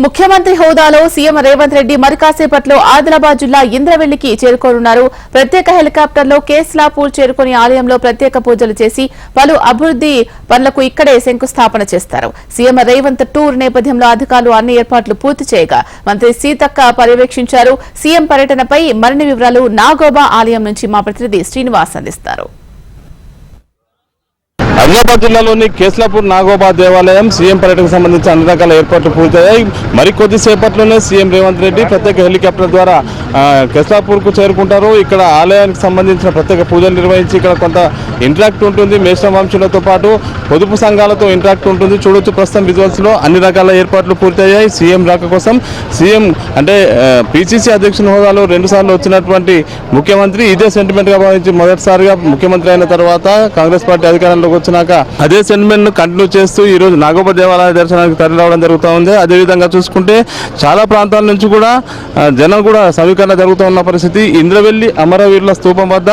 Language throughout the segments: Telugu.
ముఖ్యమంత్రి హోదాలో సీఎం రేవంత్ రెడ్డి మరికాసేపట్లో ఆదిలాబాద్ జిల్లా ఇంద్రవెల్లికి చేరుకోనున్నారు. ప్రత్యేక హెలికాప్టర్లో కేస్లాపూర్ చేరుకుని ఆలయంలో ప్రత్యేక పూజలు చేసి పలు అభివృద్ధి పనులకు ఇక్కడే శంకుస్థాపన చేస్తారు. సీఎం రేవంత్ టూర్ నేపథ్యంలో అధికారులు అన్ని ఏర్పాట్లు పూర్తి చేయగా మంత్రి సీతక్క పర్యవేక్షించారు. సీఎం పర్యటనపై మరిన్ని వివరాలు నాగోబా ఆలయం నుంచి మా ప్రతినిధి శ్రీనివాస్ అందిస్తారు. ఆదిలాబాద్ జిల్లాలోని కేస్లాపూర్ నాగోబా దేవాలయం సీఎం పర్యటనకు సంబంధించి అన్ని రకాల ఏర్పాట్లు పూర్తయ్యాయి. మరికొద్దిసేపట్లోనే సీఎం రేవంత్ రెడ్డి ప్రత్యేక హెలికాప్టర్ ద్వారా కేస్లాపూర్కు చేరుకుంటారు. ఇక్కడ ఆలయానికి సంబంధించిన ప్రత్యేక పూజలు నిర్వహించి ఇక్కడ కొంత ఇంటరాక్ట్ ఉంటుంది. మేషం వంశులతో పాటు పొదుపు సంఘాలతో ఇంటరాక్ట్ ఉంటుంది. చూడొచ్చు ప్రస్తుతం విజువల్స్ లో అన్ని రకాల ఏర్పాట్లు పూర్తయ్యాయి. సీఎం రాక కోసం సీఎం అంటే పిసిసి అధ్యక్షుని హోదాలో 2 సార్లు వచ్చినటువంటి ముఖ్యమంత్రి ఇదే సెంటిమెంట్ గా భావించి మొదటిసారిగా ముఖ్యమంత్రి అయిన తర్వాత కాంగ్రెస్ పార్టీ అధికారంలోకి వచ్చినాక అదే సెంటిమెంట్ ను కంటిన్యూ చేస్తూ ఈ రోజు నాగోబా దేవాలయ దర్శనానికి తరలి రావడం జరుగుతూ ఉంది. అదేవిధంగా చూసుకుంటే చాలా ప్రాంతాల నుంచి కూడా జనం కూడా సమీకరణ జరుగుతూ ఉన్న పరిస్థితి. ఇంద్రవెల్లి అమరవీరుల స్తూపం వద్ద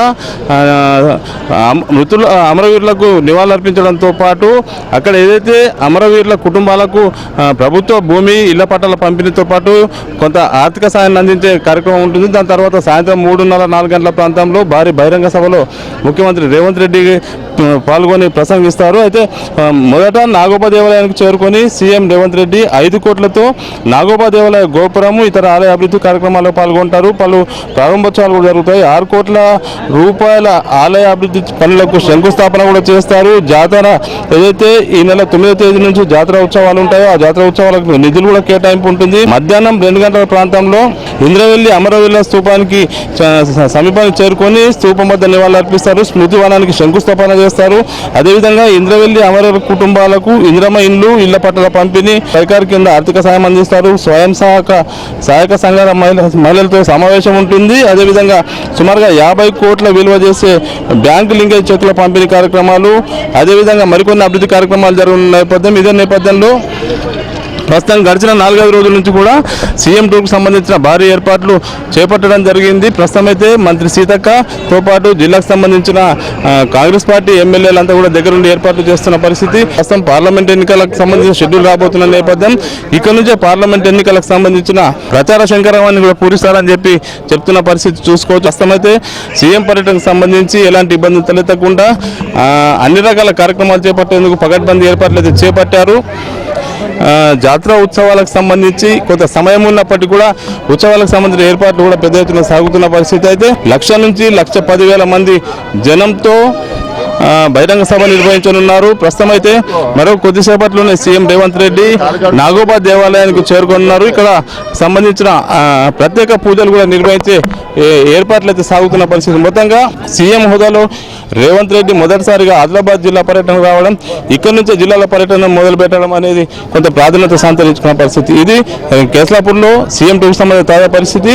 అమరవీరులకు నివాళులర్పించడంతో పాటు అక్కడ ఏదైతే అమరవీరుల కుటుంబాలకు ప్రభుత్వ భూమి ఇళ్ల పట్టాల పంపిణీతో పాటు కొంత ఆర్థిక సాయాన్ని అందించే కార్యక్రమం ఉంటుంది. దాని తర్వాత సాయంత్రం 3:30-4 గంటల ప్రాంతంలో భారీ బహిరంగ సభలో ముఖ్యమంత్రి రేవంత్ రెడ్డి పాల్గొని ప్రసంగిస్తారు. అయితే మొదట నాగోబా దేవాలయానికి చేరుకొని సీఎం రేవంత్ రెడ్డి 5 కోట్లతో నాగోబా దేవాలయ గోపురము ఇతర ఆలయ అభివృద్ధి కార్యక్రమాల్లో పాల్గొంటారు. పలు ప్రారంభోత్సవాలు కూడా జరుగుతాయి. 6 కోట్ల రూపాయల ఆలయ అభివృద్ధి పనులకు శంకుస్థాపన కూడా చేస్తారు. జాతర ఏదైతే ఈ నెల 9వ తేదీ నుంచి జాతర ఉత్సవాలు ఉంటాయో ఆ జాతర ఉత్సవాలకు నిధులు కూడా కేటాయింపు ఉంటుంది. మధ్యాహ్నం 2 గంటల ప్రాంతంలో ఇంద్రవెల్లి అమరవీరుల స్తూపానికి సమీపానికి చేరుకొని స్తూపం వద్ద నివాళులర్పిస్తారు. స్మృతి వనానికి శంకుస్థాపన చేస్తారు. అదేవిధంగా ఇంద్రవెల్లి అమరవీరుల కుటుంబాలకు ఇంద్రమ ఇండ్లు ఇళ్ల పట్టాల పంపిణీ సర్కారు కింద ఆర్థిక సాయం అందిస్తారు. స్వయం సహాయక సంఘాల మహిళలతో సమావేశం ఉంటుంది. అదేవిధంగా సుమారుగా 50 కోట్ల విలువ చేసే బ్యాంకు లింకేజ్ చెక్కుల పంపిణీ కార్యక్రమాలు అదేవిధంగా మరికొన్ని అభివృద్ధి కార్యక్రమాలు జరుగుతున్న నేపథ్యం ఇదే నేపథ్యంలో ప్రస్తుతం గడిచిన 4-5 రోజుల నుంచి కూడా సీఎం టూర్కు సంబంధించిన భారీ ఏర్పాట్లు చేపట్టడం జరిగింది. ప్రస్తుతం అయితే మంత్రి సీతక్కతో పాటు జిల్లాకు సంబంధించిన కాంగ్రెస్ పార్టీ ఎమ్మెల్యేలంతా కూడా దగ్గరుండి ఏర్పాట్లు చేస్తున్న పరిస్థితి. ప్రస్తుతం పార్లమెంట్ ఎన్నికలకు సంబంధించిన షెడ్యూల్ రాబోతున్న నేపథ్యం ఇక్కడ నుంచే పార్లమెంట్ ఎన్నికలకు సంబంధించిన ప్రచార శంకరాన్ని కూడా పూరిస్తారని చెప్పి చెప్తున్న పరిస్థితి చూసుకోవచ్చు. ప్రస్తుతం అయితే సీఎం పర్యటనకు సంబంధించి ఎలాంటి ఇబ్బందులు తలెత్తకుండా అన్ని రకాల కార్యక్రమాలు చేపట్టేందుకు పకడ్బందీ ఏర్పాట్లు అయితే చేపట్టారు. జాతర ఉత్సవాలకు సంబంధించి కొంత సమయం ఉన్నప్పటికీ కూడా ఉత్సవాలకు సంబంధించిన ఏర్పాట్లు కూడా పెద్ద ఎత్తున సాగుతున్న పరిస్థితి. అయితే 1,00,000 నుంచి 1,10,000 మంది జనంతో బహిరంగ సభ నిర్వహించనున్నారు. ప్రస్తుతం అయితే మరో కొద్దిసేపట్లోనే సీఎం రేవంత్ రెడ్డి నాగోబా దేవాలయానికి చేరుకున్నారు. ఇక్కడ సంబంధించిన ప్రత్యేక పూజలు కూడా నిర్వహించే ఏర్పాట్లు అయితే సాగుతున్న పరిస్థితి. మొత్తంగా సీఎం హోదాలో రేవంత్ రెడ్డి మొదటిసారిగా ఆదిలాబాద్ జిల్లా పర్యటన రావడం ఇక్కడ నుంచే జిల్లాల పర్యటన మొదలు పెట్టడం అనేది కొంత ప్రాధాన్యత సంతరించుకున్న పరిస్థితి. ఇది కేస్లాపూర్లో సీఎం టూర్కు సంబంధించిన తాజా పరిస్థితి.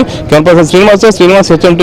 శ్రీనివాస్ హెచ్ఎం